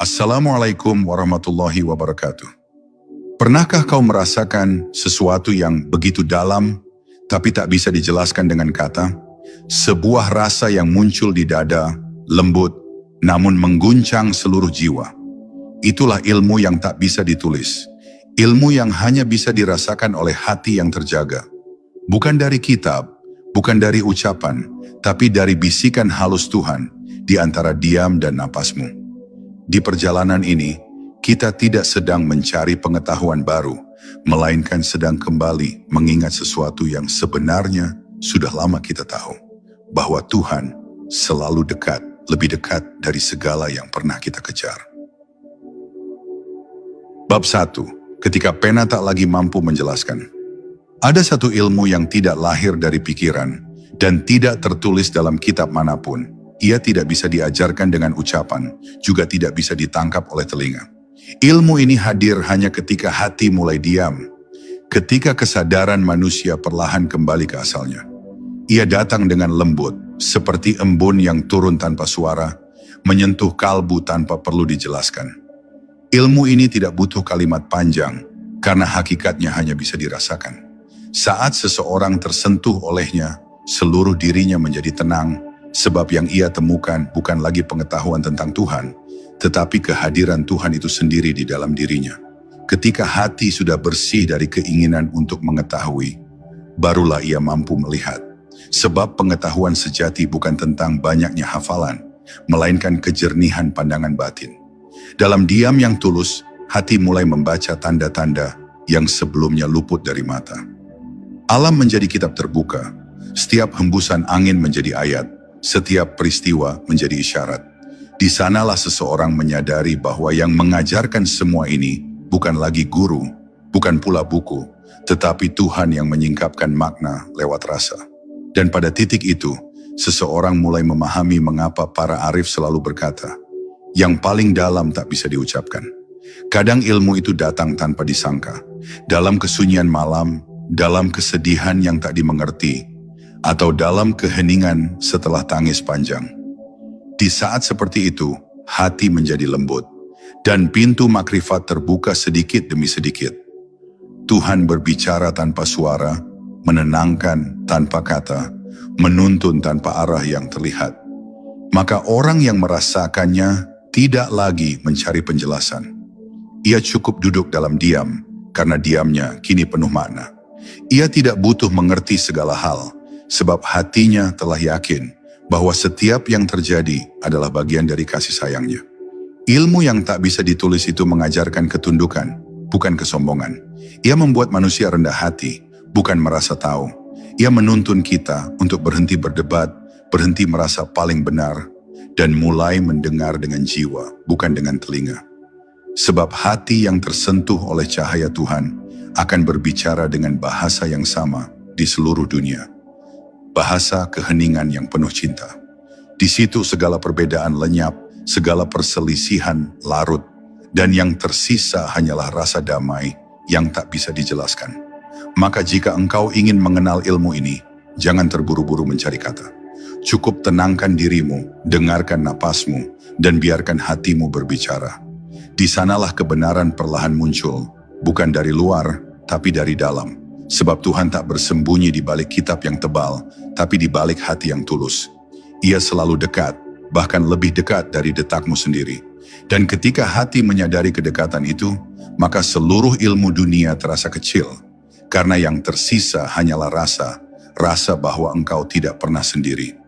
Assalamualaikum warahmatullahi wabarakatuh. Pernahkah kau merasakan sesuatu yang begitu dalam, tapi tak bisa dijelaskan dengan kata? Sebuah rasa yang muncul di dada, lembut, namun mengguncang seluruh jiwa. Itulah ilmu yang tak bisa ditulis. Ilmu yang hanya bisa dirasakan oleh hati yang terjaga. Bukan dari kitab, bukan dari ucapan, tapi dari bisikan halus Tuhan di antara diam dan napasmu. Di perjalanan ini, kita tidak sedang mencari pengetahuan baru, melainkan sedang kembali mengingat sesuatu yang sebenarnya sudah lama kita tahu, bahwa Tuhan selalu dekat, lebih dekat dari segala yang pernah kita kejar. Bab 1. Ketika pena tak lagi mampu menjelaskan. Ada satu ilmu yang tidak lahir dari pikiran dan tidak tertulis dalam kitab manapun. Ia tidak bisa diajarkan dengan ucapan, juga tidak bisa ditangkap oleh telinga. Ilmu ini hadir hanya ketika hati mulai diam, ketika kesadaran manusia perlahan kembali ke asalnya. Ia datang dengan lembut, seperti embun yang turun tanpa suara, menyentuh kalbu tanpa perlu dijelaskan. Ilmu ini tidak butuh kalimat panjang, karena hakikatnya hanya bisa dirasakan. Saat seseorang tersentuh olehnya, seluruh dirinya menjadi tenang, sebab yang ia temukan bukan lagi pengetahuan tentang Tuhan, tetapi kehadiran Tuhan itu sendiri di dalam dirinya. Ketika hati sudah bersih dari keinginan untuk mengetahui, barulah ia mampu melihat. Sebab pengetahuan sejati bukan tentang banyaknya hafalan, melainkan kejernihan pandangan batin. Dalam diam yang tulus, hati mulai membaca tanda-tanda yang sebelumnya luput dari mata. Alam menjadi kitab terbuka, setiap hembusan angin menjadi ayat, setiap peristiwa menjadi isyarat. Di sanalah seseorang menyadari bahwa yang mengajarkan semua ini bukan lagi guru, bukan pula buku, tetapi Tuhan yang menyingkapkan makna lewat rasa. Dan pada titik itu, seseorang mulai memahami mengapa para arif selalu berkata, yang paling dalam tak bisa diucapkan. Kadang ilmu itu datang tanpa disangka, dalam kesunyian malam, dalam kesedihan yang tak dimengerti, atau dalam keheningan setelah tangis panjang. Di saat seperti itu, hati menjadi lembut, dan pintu makrifat terbuka sedikit demi sedikit. Tuhan berbicara tanpa suara, menenangkan tanpa kata, menuntun tanpa arah yang terlihat. Maka orang yang merasakannya tidak lagi mencari penjelasan. Ia cukup duduk dalam diam, karena diamnya kini penuh makna. Ia tidak butuh mengerti segala hal, sebab hatinya telah yakin bahwa setiap yang terjadi adalah bagian dari kasih sayangnya. Ilmu yang tak bisa ditulis itu mengajarkan ketundukan, bukan kesombongan. Ia membuat manusia rendah hati, bukan merasa tahu. Ia menuntun kita untuk berhenti berdebat, berhenti merasa paling benar, dan mulai mendengar dengan jiwa, bukan dengan telinga. Sebab hati yang tersentuh oleh cahaya Tuhan akan berbicara dengan bahasa yang sama di seluruh dunia. Bahasa keheningan yang penuh cinta. Di situ segala perbedaan lenyap, segala perselisihan larut, dan yang tersisa hanyalah rasa damai yang tak bisa dijelaskan. Maka jika engkau ingin mengenal ilmu ini, jangan terburu-buru mencari kata. Cukup tenangkan dirimu, dengarkan napasmu, dan biarkan hatimu berbicara. Di sanalah kebenaran perlahan muncul, bukan dari luar, tapi dari dalam. Sebab Tuhan tak bersembunyi di balik kitab yang tebal, tapi di balik hati yang tulus. Ia selalu dekat, bahkan lebih dekat dari detakmu sendiri. Dan ketika hati menyadari kedekatan itu, maka seluruh ilmu dunia terasa kecil. Karena yang tersisa hanyalah rasa bahwa engkau tidak pernah sendiri.